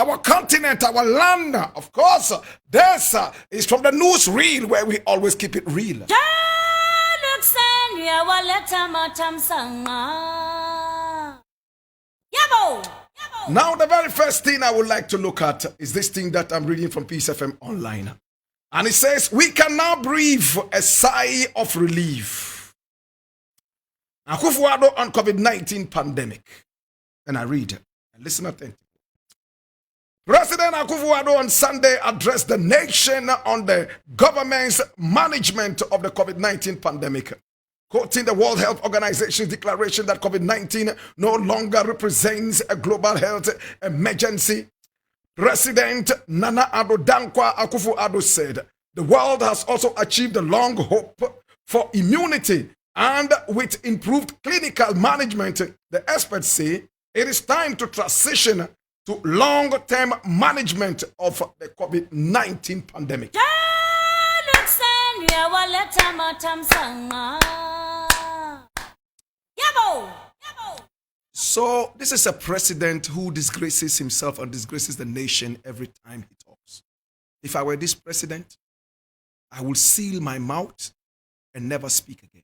our continent, our land. Of course, this is from the newsreel where we always keep it real. Now, the very first thing I would like to look at is this thing that I'm reading from Peace FM Online. And it says, we can now breathe a sigh of relief. Akufo-Addo on COVID-19 pandemic. And I read it. And listen attentively. President Akufo-Addo on Sunday addressed the nation on the government's management of the COVID-19 pandemic, quoting the World Health Organization's declaration that COVID-19 no longer represents a global health emergency. President Nana Addo Dankwa Akufo-Addo said, the world has also achieved a long hope for immunity, and with improved clinical management, the experts say it is time to transition to long-term management of the COVID-19 pandemic. So this is a president who disgraces himself and disgraces the nation every time he talks. If I were this president, I will seal my mouth and never speak again.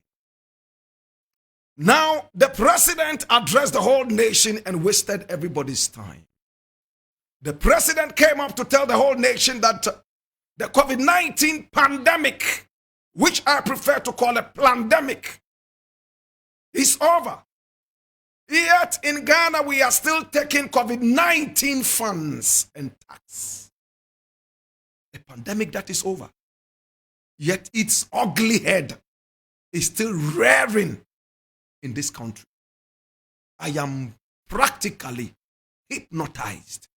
Now, the president addressed the whole nation and wasted everybody's time. The president came up to tell the whole nation that the COVID-19 pandemic, which I prefer to call a pandemic, is over. Yet in Ghana, we are still taking COVID-19 funds and tax. A pandemic that is over. Yet its ugly head is still rearing in this country. I am practically hypnotized.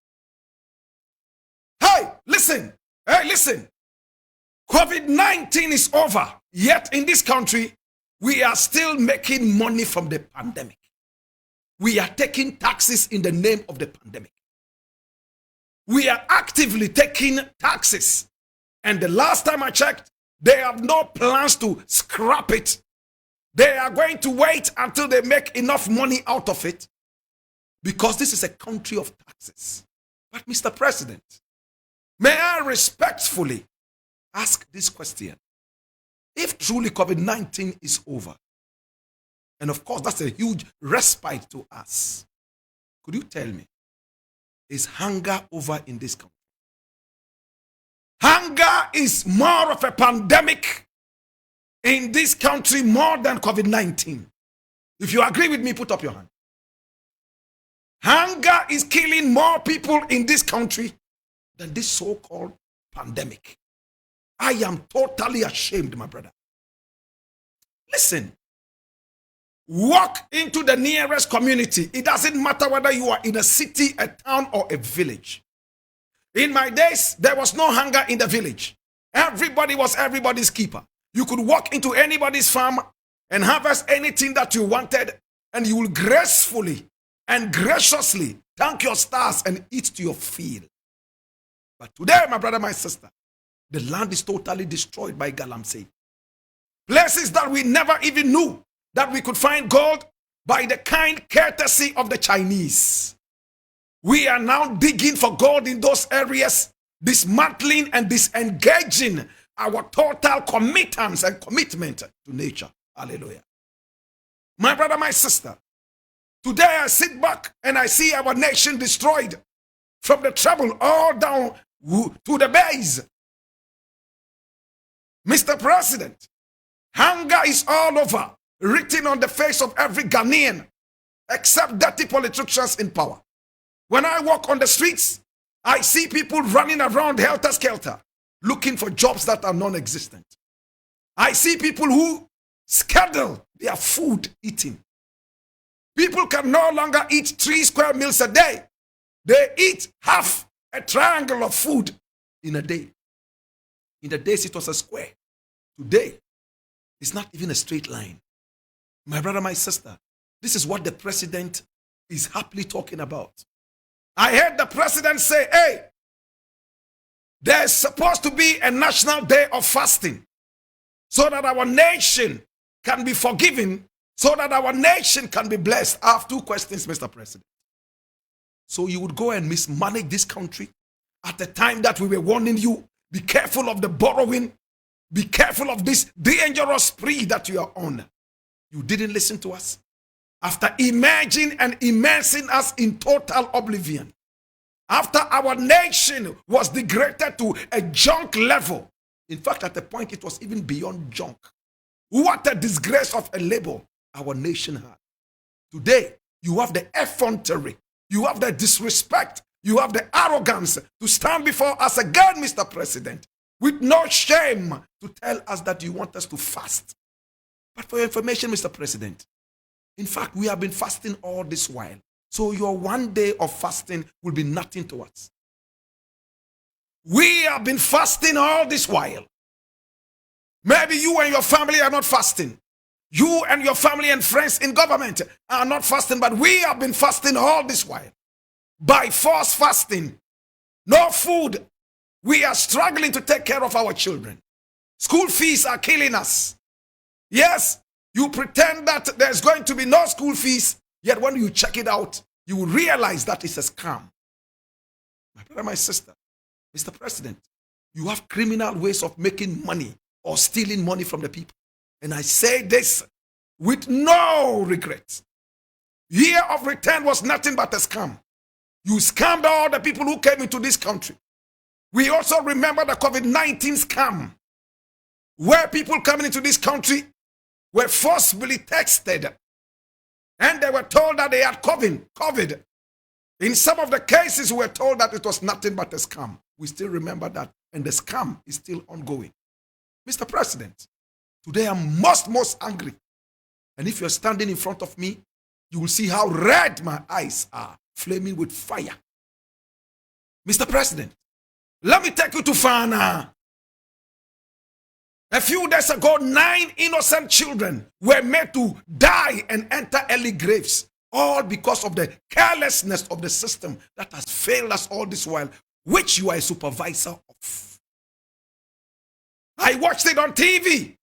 Hey, listen. COVID-19 is over. Yet in this country, we are still making money from the pandemic. We are taking taxes in the name of the pandemic. We are actively taking taxes. And the last time I checked, they have no plans to scrap it. They are going to wait until they make enough money out of it, because this is a country of taxes. But Mr. President, may I respectfully ask this question? If truly COVID-19 is over, and of course that's a huge respite to us, could you tell me, is hunger over in this country? Hunger is more of a pandemic in this country more than COVID-19. If you agree with me, put up your hand. Hunger is killing more people in this country than this so-called pandemic. I am totally ashamed, my brother. Listen, walk into the nearest community. It doesn't matter whether you are in a city, a town, or a village. In my days, there was no hunger in the village. Everybody was everybody's keeper. You could walk into anybody's farm and harvest anything that you wanted, and you will gracefully and graciously thank your stars and eat to your fill. But today, my brother, my sister, the land is totally destroyed by galamsey. Places that we never even knew that we could find gold by the kind courtesy of the Chinese. We are now digging for gold in those areas, dismantling and disengaging our total committance and commitment to nature. Hallelujah. My brother, my sister, today I sit back and I see our nation destroyed from the treble all down to the base. Mr. President, hunger is all over, written on the face of every Ghanaian, except dirty politicians in power. When I walk on the streets, I see people running around helter-skelter, looking for jobs that are non-existent. I see people who schedule their food eating. People can no longer eat 3 square meals a day. They eat half a triangle of food in a day. In the days it was a square. Today, it's not even a straight line. My brother, my sister, this is what the president is happily talking about. I heard the president say, hey, there's supposed to be a national day of fasting so that our nation can be forgiven, so that our nation can be blessed. I have 2 questions, Mr. President. So you would go and mismanage this country at the time that we were warning you, be careful of the borrowing, be careful of this dangerous spree that you are on. You didn't listen to us. After emerging and immersing us in total oblivion, after our nation was degraded to a junk level, in fact, at the point it was even beyond junk. What a disgrace of a label our nation had. Today, you have the effrontery, you have the disrespect, you have the arrogance to stand before us again, Mr. President, with no shame to tell us that you want us to fast. But for your information, Mr. President, in fact, we have been fasting all this while. So your one day of fasting will be nothing to us. We have been fasting all this while. Maybe you and your family are not fasting. You and your family and friends in government are not fasting, but we have been fasting all this while. By force fasting. No food. We are struggling to take care of our children. School fees are killing us. Yes, you pretend that there's going to be no school fees, yet when you check it out, you will realize that it's a scam. My brother, my sister, Mr. President, you have criminal ways of making money or stealing money from the people. And I say this with no regret. Year of return was nothing but a scam. You scammed all the people who came into this country. We also remember the COVID-19 scam, where people coming into this country were forcibly tested and they were told that they had COVID. In some of the cases, we were told that it was nothing but a scam. We still remember that, and the scam is still ongoing. Mr. President, today I'm most angry. And if you're standing in front of me, you will see how red my eyes are, flaming with fire. Mr. President, let me take you to Fana. A few days ago, 9 innocent children were made to die and enter early graves, all because of the carelessness of the system that has failed us all this while, which you are a supervisor of. I watched it on TV,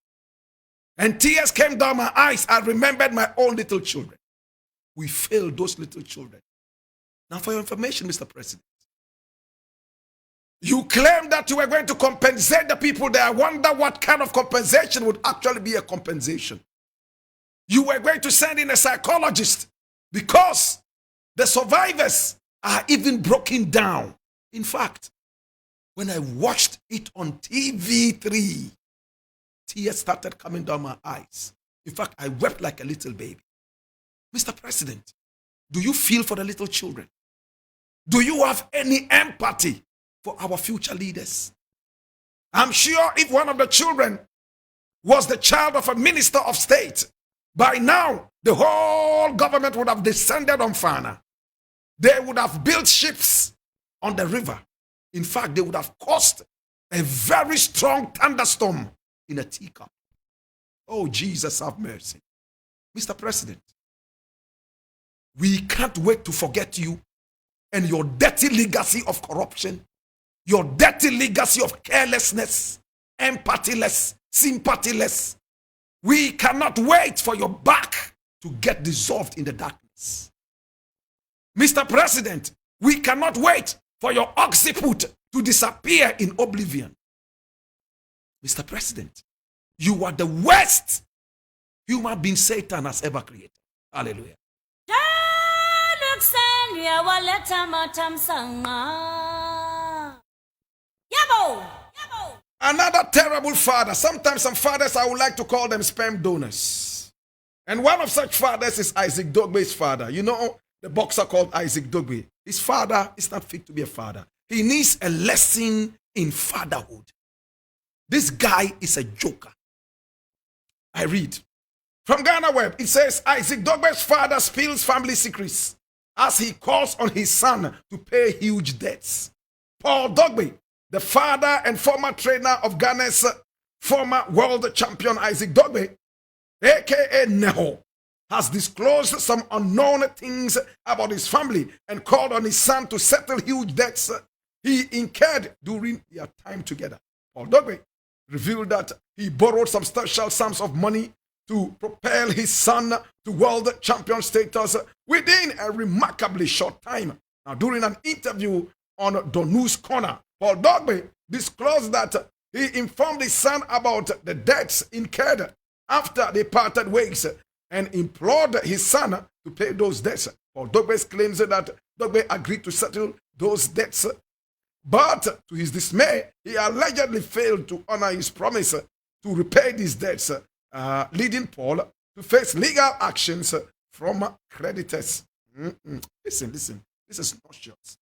and tears came down my eyes. I remembered my own little children. We failed those little children. Now, for your information, Mr. President, you claim that you were going to compensate the people there. I wonder what kind of compensation would actually be a compensation. You were going to send in a psychologist because the survivors are even broken down. In fact, when I watched it on TV3, tears started coming down my eyes. In fact, I wept like a little baby. Mr. President, do you feel for the little children? Do you have any empathy for our future leaders? I'm sure if one of the children was the child of a minister of state, by now the whole government would have descended on Fana. They would have built ships on the river. In fact, they would have caused a very strong thunderstorm in a teacup. Oh, Jesus, have mercy. Mr. President, we can't wait to forget you and your dirty legacy of corruption, your dirty legacy of carelessness, empathyless, sympathyless. We cannot wait for your back to get dissolved in the darkness. Mr. President, we cannot wait for your occiput to disappear in oblivion. Mr. President, you are the worst human being Satan has ever created. Hallelujah. Another terrible father. Sometimes some fathers, I would like to call them sperm donors. And one of such fathers is Isaac Dogbe's father. You know, the boxer called Isaac Dogbe. His father is not fit to be a father. He needs a lesson in fatherhood. This guy is a joker. I read from Ghana Web. It says Isaac Dogbe's father spills family secrets as he calls on his son to pay huge debts. Paul Dogbe, the father and former trainer of Ghana's former world champion Isaac Dogbe, aka Neho, has disclosed some unknown things about his family and called on his son to settle huge debts he incurred during their time together. Paul Dogbe revealed that he borrowed substantial sums of money to propel his son to world champion status within a remarkably short time. Now, during an interview on Donu's Corner, Paul Dogbe disclosed that he informed his son about the debts incurred after they parted ways and implored his son to pay those debts. Paul Dogbe claims that Dogbe agreed to settle those debts, but to his dismay, he allegedly failed to honor his promise to repay these debts, leading Paul to face legal actions from creditors. Listen, this is nauseous.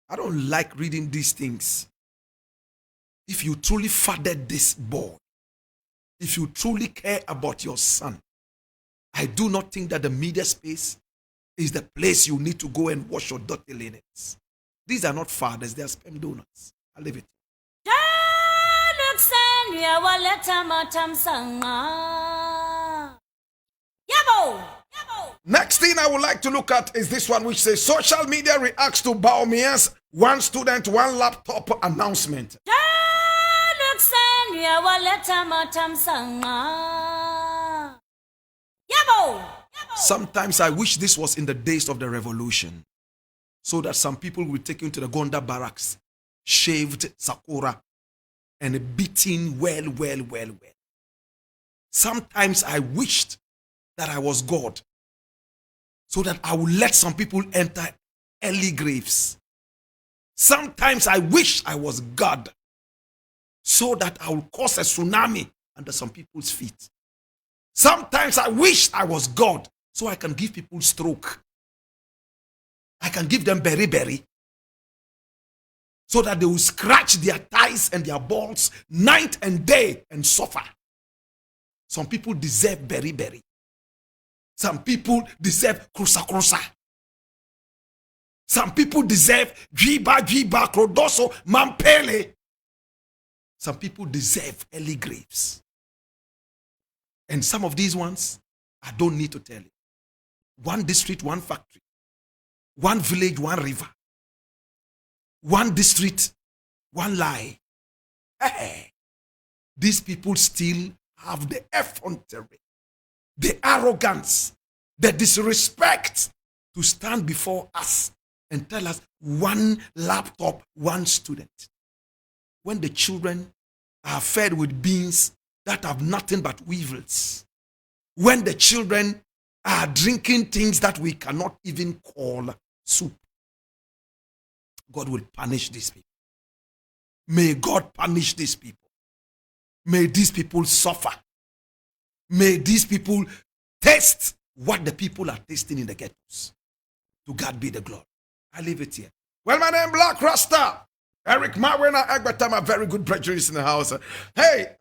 I don't like reading these things. If you truly fathered this boy, if you truly care about your son, I do not think that the media space is the place you need to go and wash your dirty linens. These are not fathers, they are sperm donors. I leave it. Next thing I would like to look at is this one, which says social media reacts to Baomia's one student, one laptop announcement. Sometimes I wish this was in the days of the revolution, so that some people will take you to the Gonda barracks, shaved Sakura, and beaten well. Sometimes I wished that I was God, so that I would let some people enter early graves. Sometimes I wish I was God, so that I will cause a tsunami under some people's feet. Sometimes I wish I was God, so I can give people stroke. I can give them berry, so that they will scratch their thighs and their balls night and day and suffer. Some people deserve berry. Some people deserve krusa. Some people deserve jiba, krodoso, mampele. Some people deserve early graves. And some of these ones, I don't need to tell you. One district, one factory. One village, one river. One district, one lie. Hey, these people still have the effrontery, the arrogance, the disrespect to stand before us and tell us one laptop, one student. When the children are fed with beans that have nothing but weevils. When the children are drinking things that we cannot even call soup. God will punish these people. May God punish these people. May these people suffer. May these people taste what the people are tasting in the ghettos. To God be the glory. I leave it here. Well, my name is Black Rasta. Eric Marwena Egbertam, a very good prejudice in the house. Hey.